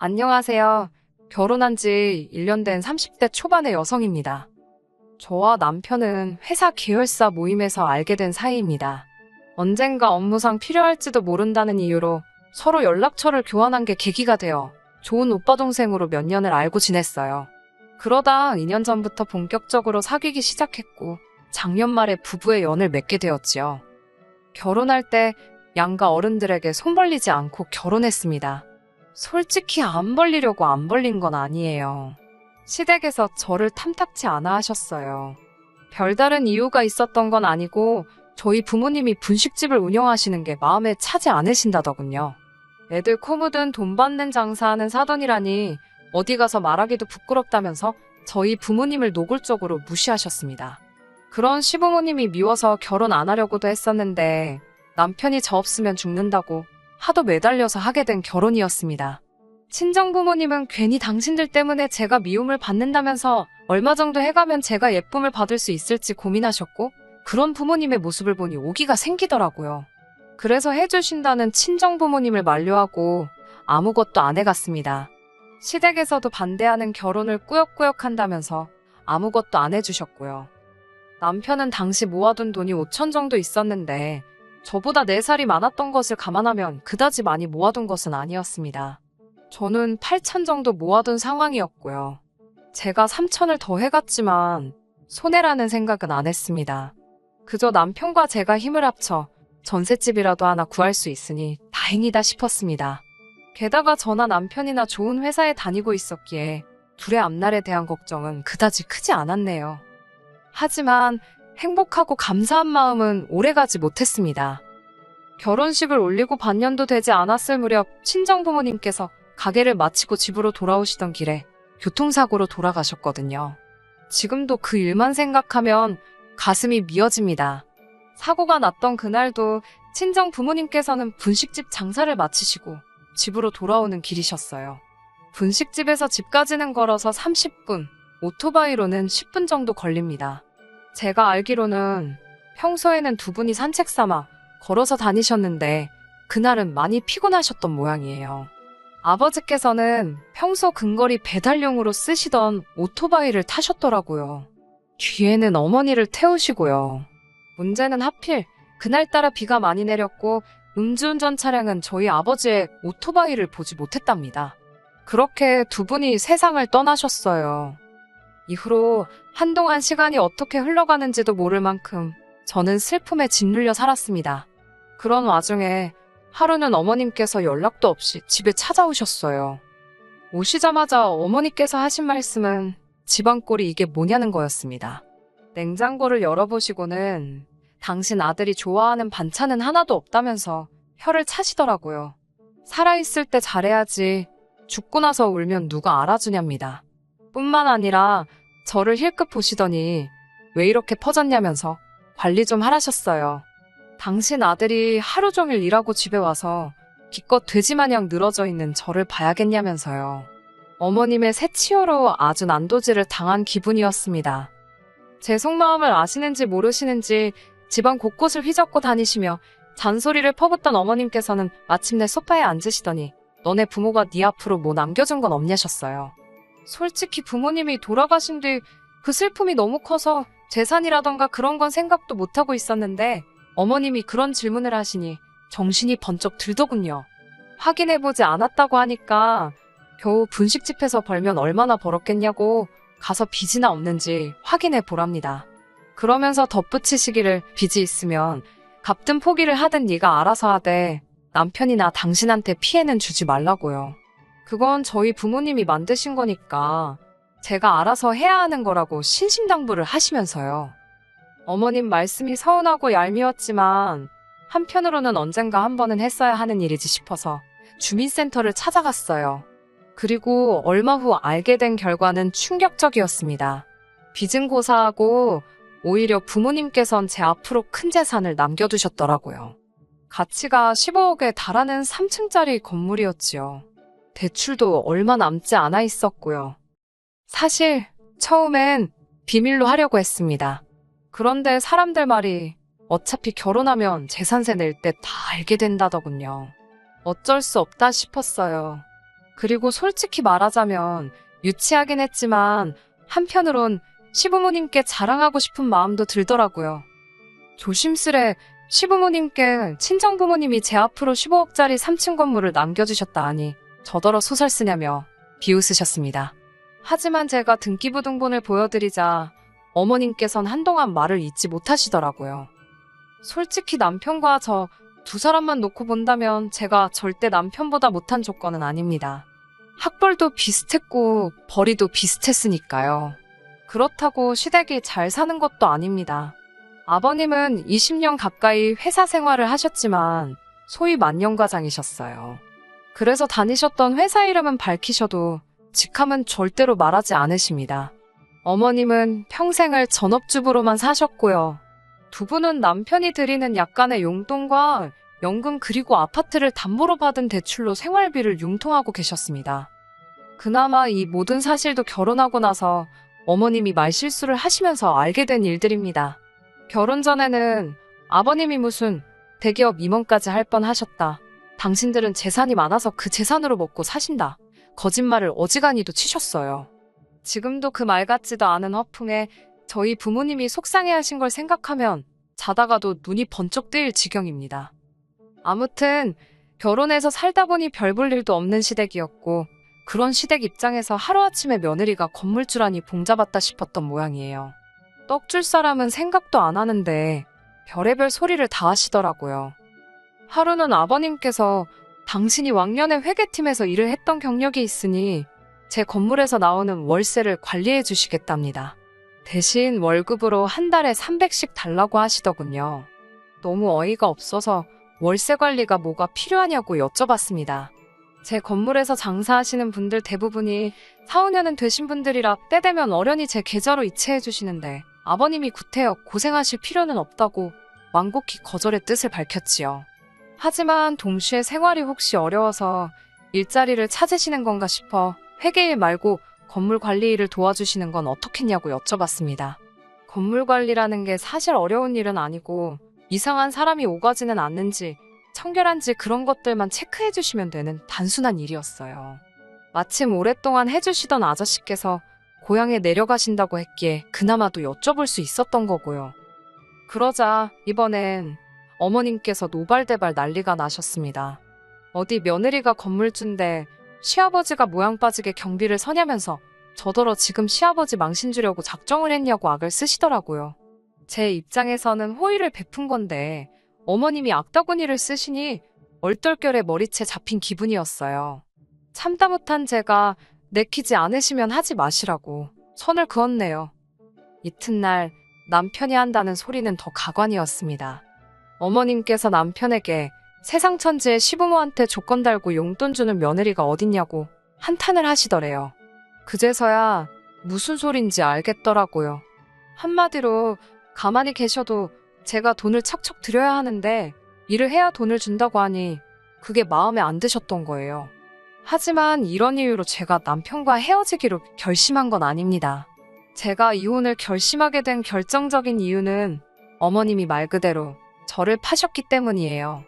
안녕하세요. 결혼한 지 1년 된 30대 초반의 여성입니다. 저와 남편은 회사 계열사 모임에서 알게 된 사이입니다. 언젠가 업무상 필요할지도 모른다는 이유로 서로 연락처를 교환한 게 계기가 되어 좋은 오빠 동생으로 몇 년을 알고 지냈어요. 그러다 2년 전부터 본격적으로 사귀기 시작했고 작년 말에 부부의 연을 맺게 되었지요. 결혼할 때 양가 어른들에게 손 벌리지 않고 결혼했습니다. 솔직히 안 벌리려고 안 벌린 건 아니에요. 시댁에서 저를 탐탁치 않아 하셨어요. 별다른 이유가 있었던 건 아니고 저희 부모님이 분식집을 운영하시는 게 마음에 차지 않으신다더군요. 애들 코 묻은 돈 받는 장사하는 사돈이라니 어디 가서 말하기도 부끄럽다면서 저희 부모님을 노골적으로 무시하셨습니다. 그런 시부모님이 미워서 결혼 안 하려고도 했었는데 남편이 저 없으면 죽는다고 하도 매달려서 하게 된 결혼이었습니다. 친정부모님은 괜히 당신들 때문에 제가 미움을 받는다면서 얼마 정도 해가면 제가 예쁨을 받을 수 있을지 고민하셨고 그런 부모님의 모습을 보니 오기가 생기더라고요. 그래서 해주신다는 친정부모님을 만류하고 아무것도 안 해갔습니다. 시댁에서도 반대하는 결혼을 꾸역꾸역 한다면서 아무것도 안 해주셨고요. 남편은 당시 모아둔 돈이 5천 정도 있었는데 저보다 4살이 많았던 것을 감안하면 그다지 많이 모아둔 것은 아니었습니다. 저는 8천 정도 모아둔 상황이었고요. 제가 3천을 더 해갔지만 손해라는 생각은 안 했습니다. 그저 남편과 제가 힘을 합쳐 전셋집이라도 하나 구할 수 있으니 다행이다 싶었습니다. 게다가 저나 남편이나 좋은 회사에 다니고 있었기에 둘의 앞날에 대한 걱정은 그다지 크지 않았네요. 하지만 행복하고 감사한 마음은 오래가지 못했습니다. 결혼식을 올리고 반년도 되지 않았을 무렵 친정부모님께서 가게를 마치고 집으로 돌아오시던 길에 교통사고로 돌아가셨거든요. 지금도 그 일만 생각하면 가슴이 미어집니다. 사고가 났던 그날도 친정부모님께서는 분식집 장사를 마치시고 집으로 돌아오는 길이셨어요. 분식집에서 집까지는 걸어서 30분, 오토바이로는 10분 정도 걸립니다. 제가 알기로는 평소에는 두 분이 산책 삼아 걸어서 다니셨는데 그날은 많이 피곤하셨던 모양이에요. 아버지께서는 평소 근거리 배달용으로 쓰시던 오토바이를 타셨더라고요. 뒤에는 어머니를 태우시고요. 문제는 하필 그날따라 비가 많이 내렸고 음주운전 차량은 저희 아버지의 오토바이를 보지 못했답니다. 그렇게 두 분이 세상을 떠나셨어요. 이후로 한동안 시간이 어떻게 흘러가는지도 모를 만큼 저는 슬픔에 짓눌려 살았습니다. 그런 와중에 하루는 어머님께서 연락도 없이 집에 찾아오셨어요. 오시자마자 어머니께서 하신 말씀은 집안꼴이 이게 뭐냐는 거였습니다. 냉장고를 열어보시고는 당신 아들이 좋아하는 반찬은 하나도 없다면서 혀를 차시더라고요. 살아있을 때 잘해야지 죽고 나서 울면 누가 알아주냐입니다. 뿐만 아니라 저를 힐끗 보시더니 왜 이렇게 퍼졌냐면서 관리 좀 하라셨어요. 당신 아들이 하루 종일 일하고 집에 와서 기껏 돼지마냥 늘어져 있는 저를 봐야겠냐면서요. 어머님의 새치어로 아주 난도질을 당한 기분이었습니다. 제 속마음을 아시는지 모르시는지 집안 곳곳을 휘젓고 다니시며 잔소리를 퍼붓던 어머님께서는 마침내 소파에 앉으시더니 너네 부모가 네 앞으로 뭐 남겨준 건 없냐셨어요. 솔직히 부모님이 돌아가신 뒤 그 슬픔이 너무 커서 재산이라던가 그런 건 생각도 못하고 있었는데 어머님이 그런 질문을 하시니 정신이 번쩍 들더군요. 확인해보지 않았다고 하니까 겨우 분식집에서 벌면 얼마나 벌었겠냐고 가서 빚이나 없는지 확인해 보랍니다. 그러면서 덧붙이시기를 빚이 있으면 갚든 포기를 하든 네가 알아서 하되 남편이나 당신한테 피해는 주지 말라고요. 그건 저희 부모님이 만드신 거니까 제가 알아서 해야 하는 거라고 신신당부를 하시면서요. 어머님 말씀이 서운하고 얄미웠지만 한편으로는 언젠가 한 번은 했어야 하는 일이지 싶어서 주민센터를 찾아갔어요. 그리고 얼마 후 알게 된 결과는 충격적이었습니다. 빚은 고사하고 오히려 부모님께선 제 앞으로 큰 재산을 남겨두셨더라고요. 가치가 15억에 달하는 3층짜리 건물이었지요. 대출도 얼마 남지 않아 있었고요. 사실 처음엔 비밀로 하려고 했습니다. 그런데 사람들 말이 어차피 결혼하면 재산세 낼 때 다 알게 된다더군요. 어쩔 수 없다 싶었어요. 그리고 솔직히 말하자면 유치하긴 했지만 한편으론 시부모님께 자랑하고 싶은 마음도 들더라고요. 조심스레 시부모님께 친정부모님이 제 앞으로 15억짜리 3층 건물을 남겨주셨다 하니 저더러 소설 쓰냐며 비웃으셨습니다. 하지만 제가 등기부등본을 보여드리자 어머님께선 한동안 말을 잇지 못하시더라고요. 솔직히 남편과 저 두 사람만 놓고 본다면 제가 절대 남편보다 못한 조건은 아닙니다. 학벌도 비슷했고 벌이도 비슷했으니까요. 그렇다고 시댁이 잘 사는 것도 아닙니다. 아버님은 20년 가까이 회사 생활을 하셨지만 소위 만년과장이셨어요. 그래서 다니셨던 회사 이름은 밝히셔도 직함은 절대로 말하지 않으십니다. 어머님은 평생을 전업주부로만 사셨고요. 두 분은 남편이 드리는 약간의 용돈과 연금 그리고 아파트를 담보로 받은 대출로 생활비를 융통하고 계셨습니다. 그나마 이 모든 사실도 결혼하고 나서 어머님이 말실수를 하시면서 알게 된 일들입니다. 결혼 전에는 아버님이 무슨 대기업 임원까지 할 뻔하셨다. 당신들은 재산이 많아서 그 재산으로 먹고 사신다. 거짓말을 어지간히도 치셨어요. 지금도 그 말 같지도 않은 허풍에 저희 부모님이 속상해하신 걸 생각하면 자다가도 눈이 번쩍 뜨일 지경입니다. 아무튼 결혼해서 살다 보니 별 볼 일도 없는 시댁이었고 그런 시댁 입장에서 하루아침에 며느리가 건물주라니 봉잡았다 싶었던 모양이에요. 떡줄 사람은 생각도 안 하는데 별의별 소리를 다 하시더라고요. 하루는 아버님께서 당신이 왕년에 회계팀에서 일을 했던 경력이 있으니 제 건물에서 나오는 월세를 관리해 주시겠답니다. 대신 월급으로 한 달에 300씩 달라고 하시더군요. 너무 어이가 없어서 월세 관리가 뭐가 필요하냐고 여쭤봤습니다. 제 건물에서 장사하시는 분들 대부분이 4, 5년은 되신 분들이라 때 되면 어련히 제 계좌로 이체해 주시는데 아버님이 구태여 고생하실 필요는 없다고 완곡히 거절의 뜻을 밝혔지요. 하지만 동시에 생활이 혹시 어려워서 일자리를 찾으시는 건가 싶어 회계일 말고 건물 관리 일을 도와주시는 건 어떻겠냐고 여쭤봤습니다. 건물 관리라는 게 사실 어려운 일은 아니고 이상한 사람이 오가지는 않는지 청결한지 그런 것들만 체크해 주시면 되는 단순한 일이었어요. 마침 오랫동안 해주시던 아저씨께서 고향에 내려가신다고 했기에 그나마도 여쭤볼 수 있었던 거고요. 그러자 이번엔 어머님께서 노발대발 난리가 나셨습니다. 어디 며느리가 건물주인데 시아버지가 모양 빠지게 경비를 서냐면서 저더러 지금 시아버지 망신 주려고 작정을 했냐고 악을 쓰시더라고요. 제 입장에서는 호의를 베푼 건데 어머님이 악다구니를 쓰시니 얼떨결에 머리채 잡힌 기분이었어요. 참다 못한 제가 내키지 않으시면 하지 마시라고 선을 그었네요. 이튿날 남편이 한다는 소리는 더 가관이었습니다. 어머님께서 남편에게 세상 천지에 시부모한테 조건 달고 용돈 주는 며느리가 어딨냐고 한탄을 하시더래요. 그제서야 무슨 소린지 알겠더라고요. 한마디로 가만히 계셔도 제가 돈을 척척 드려야 하는데 일을 해야 돈을 준다고 하니 그게 마음에 안 드셨던 거예요. 하지만 이런 이유로 제가 남편과 헤어지기로 결심한 건 아닙니다. 제가 이혼을 결심하게 된 결정적인 이유는 어머님이 말 그대로 저를 파셨기 때문이에요.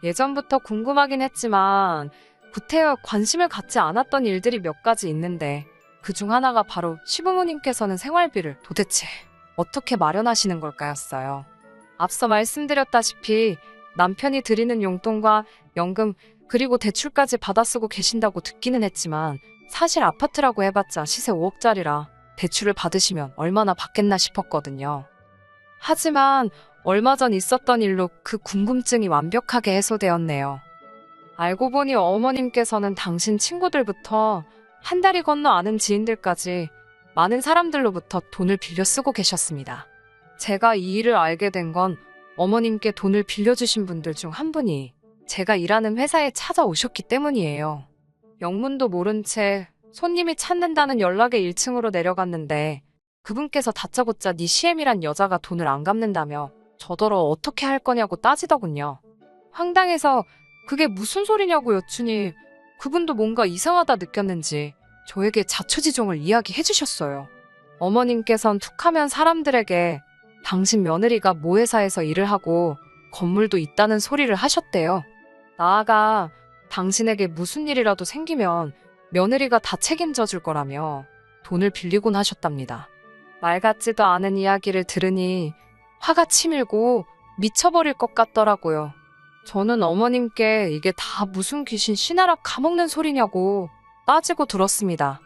예전부터 궁금하긴 했지만 구태여 관심을 갖지 않았던 일들이 몇 가지 있는데 그중 하나가 바로 시부모님께서는 생활비를 도대체 어떻게 마련하시는 걸까였어요. 앞서 말씀드렸다시피 남편이 드리는 용돈과 연금 그리고 대출까지 받아 쓰고 계신다고 듣기는 했지만 사실 아파트라고 해봤자 시세 5억짜리라 대출을 받으시면 얼마나 받겠나 싶었거든요. 하지만 얼마 전 있었던 일로 그 궁금증이 완벽하게 해소되었네요. 알고 보니 어머님께서는 당신 친구들부터 한 다리 건너 아는 지인들까지 많은 사람들로부터 돈을 빌려 쓰고 계셨습니다. 제가 이 일을 알게 된 건 어머님께 돈을 빌려주신 분들 중 한 분이 제가 일하는 회사에 찾아오셨기 때문이에요. 영문도 모른 채 손님이 찾는다는 연락에 1층으로 내려갔는데 그분께서 다짜고짜 네 시엠이란 여자가 돈을 안 갚는다며 저더러 어떻게 할 거냐고 따지더군요. 황당해서 그게 무슨 소리냐고 여쭈니 그분도 뭔가 이상하다 느꼈는지 저에게 자초지종을 이야기해 주셨어요. 어머님께선 툭하면 사람들에게 당신 며느리가 모 회사에서 일을 하고 건물도 있다는 소리를 하셨대요. 나아가 당신에게 무슨 일이라도 생기면 며느리가 다 책임져 줄 거라며 돈을 빌리곤 하셨답니다. 말 같지도 않은 이야기를 들으니 화가 치밀고 미쳐버릴 것 같더라고요. 저는 어머님께 이게 다 무슨 귀신 씨나라 까먹는 소리냐고 따지고 들었습니다.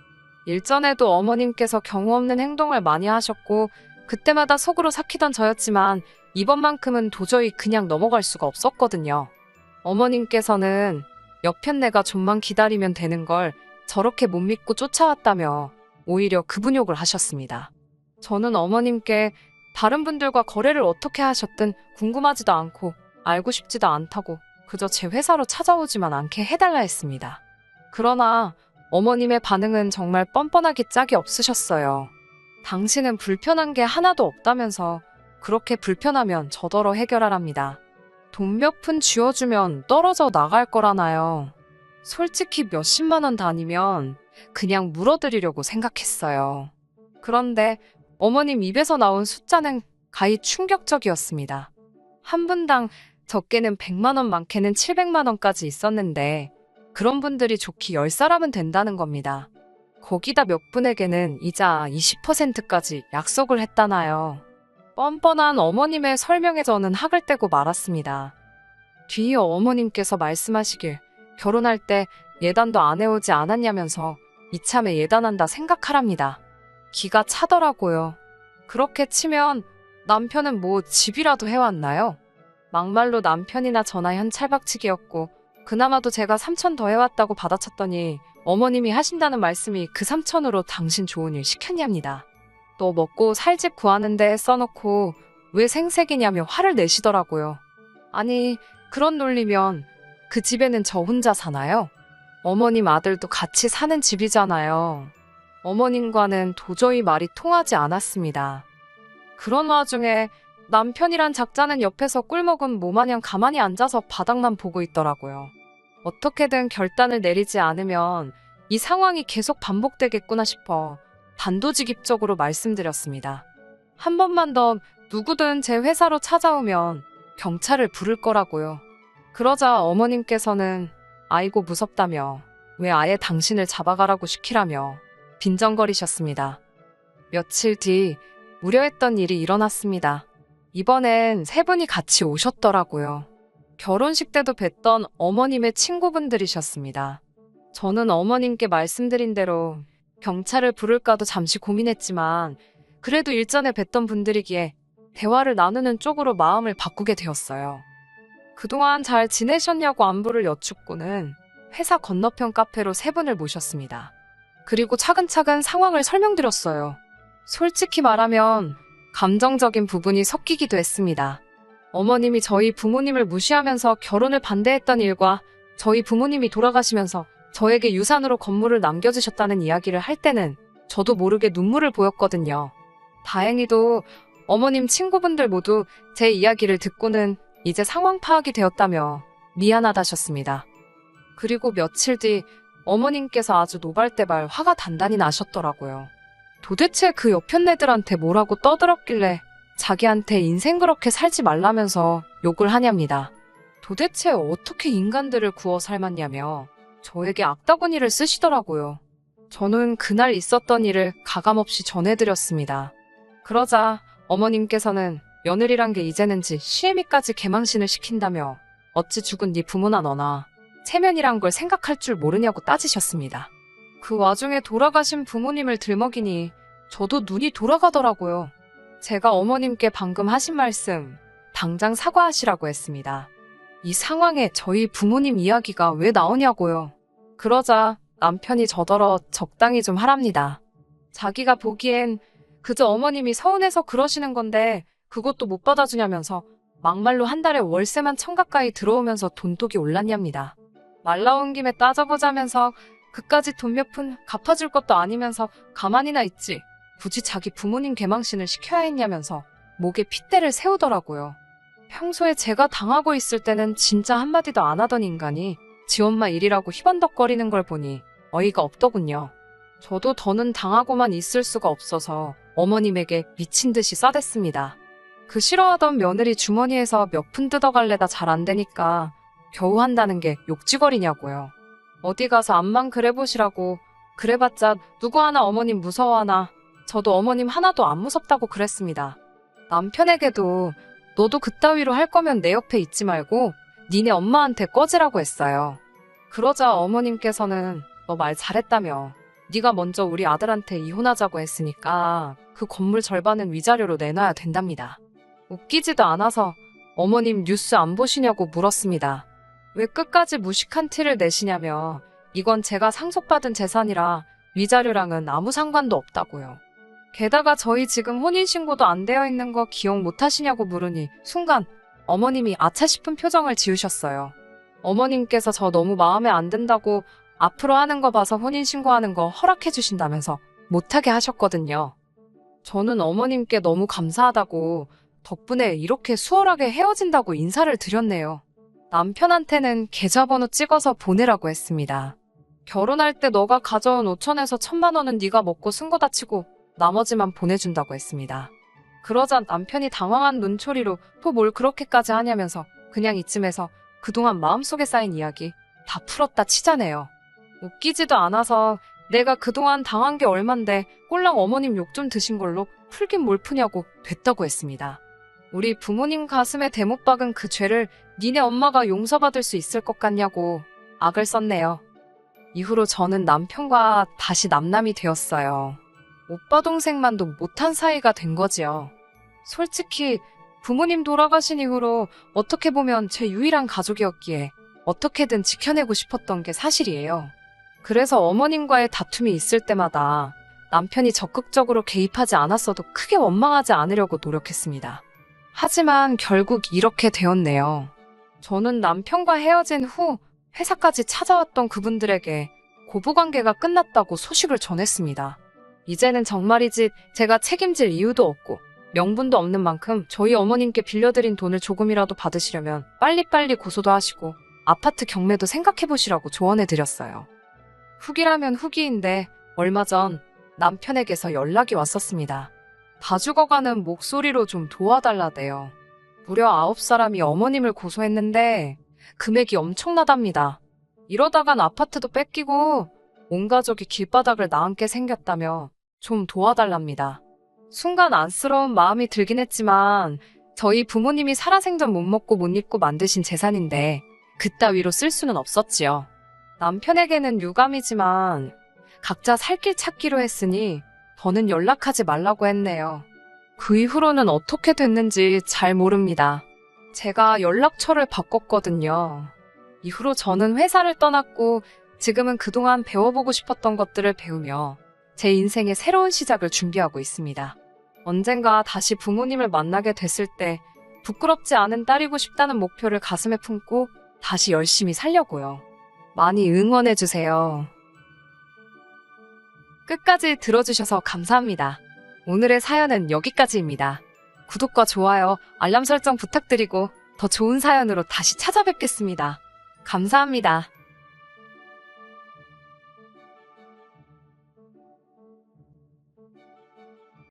일전에도 어머님께서 경우 없는 행동을 많이 하셨고 그때마다 속으로 삭히던 저였지만 이번만큼은 도저히 그냥 넘어갈 수가 없었거든요. 어머님께서는 여편네가 좀만 기다리면 되는 걸 저렇게 못 믿고 쫓아왔다며 오히려 급은욕을 하셨습니다. 저는 어머님께 다른 분들과 거래를 어떻게 하셨든 궁금하지도 않고 알고 싶지도 않다고 그저 제 회사로 찾아오지만 않게 해달라 했습니다. 그러나 어머님의 반응은 정말 뻔뻔하기 짝이 없으셨어요. 당신은 불편한 게 하나도 없다면서 그렇게 불편하면 저더러 해결하랍니다. 돈 몇 푼 쥐어주면 떨어져 나갈 거라나요. 솔직히 몇십만 원 단위면 그냥 물어드리려고 생각했어요. 그런데 어머님 입에서 나온 숫자는 가히 충격적이었습니다. 한 분당 적게는 100만 원, 많게는 700만 원까지 있었는데 그런 분들이 좋기 10사람은 된다는 겁니다. 거기다 몇 분에게는 이자 20%까지 약속을 했다나요. 뻔뻔한 어머님의 설명에 저는 학을 떼고 말았습니다. 뒤이어 어머님께서 말씀하시길 결혼할 때 예단도 안 해오지 않았냐면서 이참에 예단한다 생각하랍니다. 기가 차더라고요. 그렇게 치면 남편은 뭐 집이라도 해왔나요? 막말로 남편이나 저나 현찰박치기였고 그나마도 제가 3천 더 해왔다고 받아쳤더니 어머님이 하신다는 말씀이 그 3천으로 당신 좋은 일 시켰냐입니다. 또 먹고 살 집 구하는데 써놓고 왜 생색이냐며 화를 내시더라고요. 아니 그런 논리면 그 집에는 저 혼자 사나요? 어머님 아들도 같이 사는 집이잖아요. 어머님과는 도저히 말이 통하지 않았습니다. 그런 와중에 남편이란 작자는 옆에서 꿀먹은 모마냥 가만히 앉아서 바닥만 보고 있더라고요. 어떻게든 결단을 내리지 않으면 이 상황이 계속 반복되겠구나 싶어 단도직입적으로 말씀드렸습니다. 한 번만 더 누구든 제 회사로 찾아오면 경찰을 부를 거라고요. 그러자 어머님께서는 아이고 무섭다며 왜 아예 당신을 잡아가라고 시키라며 빈정거리셨습니다. 며칠 뒤 우려했던 일이 일어났습니다. 이번엔 세 분이 같이 오셨더라고요. 결혼식 때도 뵀던 어머님의 친구분들이셨습니다. 저는 어머님께 말씀드린 대로 경찰을 부를까도 잠시 고민했지만 그래도 일전에 뵀던 분들이기에 대화를 나누는 쪽으로 마음을 바꾸게 되었어요. 그동안 잘 지내셨냐고 안부를 여쭙고는 회사 건너편 카페로 세 분을 모셨습니다. 그리고 차근차근 상황을 설명드렸어요. 솔직히 말하면 감정적인 부분이 섞이기도 했습니다. 어머님이 저희 부모님을 무시하면서 결혼을 반대했던 일과 저희 부모님이 돌아가시면서 저에게 유산으로 건물을 남겨주셨다는 이야기를 할 때는 저도 모르게 눈물을 보였거든요. 다행히도 어머님 친구분들 모두 제 이야기를 듣고는 이제 상황 파악이 되었다며 미안하다셨습니다. 그리고 며칠 뒤 어머님께서 아주 노발대발 화가 단단히 나셨더라고요. 도대체 그 여편네들한테 뭐라고 떠들었길래 자기한테 인생 그렇게 살지 말라면서 욕을 하냐입니다. 도대체 어떻게 인간들을 구워 삶았냐며 저에게 악다구니를 쓰시더라고요. 저는 그날 있었던 일을 가감없이 전해드렸습니다. 그러자 어머님께서는 며느리란 게 이제는 지 시애미까지 개망신을 시킨다며 어찌 죽은 네 부모나 너나 체면이란 걸 생각할 줄 모르냐고 따지셨습니다. 그 와중에 돌아가신 부모님을 들먹이니 저도 눈이 돌아가더라고요. 제가 어머님께 방금 하신 말씀 당장 사과하시라고 했습니다. 이 상황에 저희 부모님 이야기가 왜 나오냐고요. 그러자 남편이 저더러 적당히 좀 하랍니다. 자기가 보기엔 그저 어머님이 서운해서 그러시는 건데 그것도 못 받아주냐면서 막말로 한 달에 월세만 1,000 가까이 들어오면서 돈독이 올랐냐입니다. 말 나온 김에 따져보자면서 그까지 돈 몇 푼 갚아줄 것도 아니면서 가만히나 있지 굳이 자기 부모님 개망신을 시켜야 했냐면서 목에 핏대를 세우더라고요. 평소에 제가 당하고 있을 때는 진짜 한마디도 안 하던 인간이 지 엄마 일이라고 희번덕거리는 걸 보니 어이가 없더군요. 저도 더는 당하고만 있을 수가 없어서 어머님에게 미친 듯이 싸댔습니다. 그 싫어하던 며느리 주머니에서 몇 푼 뜯어갈래다 잘 안 되니까 겨우 한다는 게 욕지거리냐고요. 어디 가서 암만 그래보시라고. 그래봤자 누구 하나 어머님 무서워하나. 저도 어머님 하나도 안 무섭다고 그랬습니다. 남편에게도 너도 그따위로 할 거면 내 옆에 있지 말고 니네 엄마한테 꺼지라고 했어요. 그러자 어머님께서는 너 말 잘했다며. 네가 먼저 우리 아들한테 이혼하자고 했으니까 그 건물 절반은 위자료로 내놔야 된답니다. 웃기지도 않아서 어머님 뉴스 안 보시냐고 물었습니다. 왜 끝까지 무식한 티를 내시냐며. 이건 제가 상속받은 재산이라 위자료랑은 아무 상관도 없다고요. 게다가 저희 지금 혼인신고도 안 되어 있는 거 기억 못 하시냐고 물으니 순간 어머님이 아차 싶은 표정을 지으셨어요. 어머님께서 저 너무 마음에 안 든다고 앞으로 하는 거 봐서 혼인신고하는 거 허락해 주신다면서 못하게 하셨거든요. 저는 어머님께 너무 감사하다고 덕분에 이렇게 수월하게 헤어진다고 인사를 드렸네요. 남편한테는 계좌번호 찍어서 보내라고 했습니다. 결혼할 때 너가 가져온 5천에서 1,000만 원은 네가 먹고 쓴 거다 치고 나머지만 보내준다고 했습니다. 그러자 남편이 당황한 눈초리로 또 뭘 그렇게까지 하냐면서 그냥 이쯤에서 그동안 마음속에 쌓인 이야기 다 풀었다 치자네요. 웃기지도 않아서 내가 그동안 당한 게 얼만데 꼴랑 어머님 욕 좀 드신 걸로 풀긴 뭘 푸냐고 됐다고 했습니다. 우리 부모님 가슴에 대못 박은 그 죄를 니네 엄마가 용서받을 수 있을 것 같냐고 악을 썼네요. 이후로 저는 남편과 다시 남남이 되었어요. 오빠 동생만도 못한 사이가 된 거지요. 솔직히 부모님 돌아가신 이후로 어떻게 보면 제 유일한 가족이었기에 어떻게든 지켜내고 싶었던 게 사실이에요. 그래서 어머님과의 다툼이 있을 때마다 남편이 적극적으로 개입하지 않았어도 크게 원망하지 않으려고 노력했습니다. 하지만 결국 이렇게 되었네요. 저는 남편과 헤어진 후 회사까지 찾아왔던 그분들에게 고부관계가 끝났다고 소식을 전했습니다. 이제는 정말이지 제가 책임질 이유도 없고 명분도 없는 만큼 저희 어머님께 빌려드린 돈을 조금이라도 받으시려면 빨리빨리 고소도 하시고 아파트 경매도 생각해보시라고 조언해드렸어요. 후기라면 후기인데 얼마 전 남편에게서 연락이 왔었습니다. 다 죽어가는 목소리로 좀 도와달라대요. 무려 9사람이 어머님을 고소했는데 금액이 엄청나답니다. 이러다간 아파트도 뺏기고 온 가족이 길바닥을 나앉게 생겼다며 좀 도와달랍니다. 순간 안쓰러운 마음이 들긴 했지만 저희 부모님이 살아생전 못 먹고 못 입고 만드신 재산인데 그따위로 쓸 수는 없었지요. 남편에게는 유감이지만 각자 살 길 찾기로 했으니 더는 연락하지 말라고 했네요. 그 이후로는 어떻게 됐는지 잘 모릅니다. 제가 연락처를 바꿨거든요. 이후로 저는 회사를 떠났고 지금은 그동안 배워보고 싶었던 것들을 배우며 제 인생의 새로운 시작을 준비하고 있습니다. 언젠가 다시 부모님을 만나게 됐을 때 부끄럽지 않은 딸이고 싶다는 목표를 가슴에 품고 다시 열심히 살려고요. 많이 응원해주세요. 끝까지 들어주셔서 감사합니다. 오늘의 사연은 여기까지입니다. 구독과 좋아요, 알람 설정 부탁드리고 더 좋은 사연으로 다시 찾아뵙겠습니다. 감사합니다.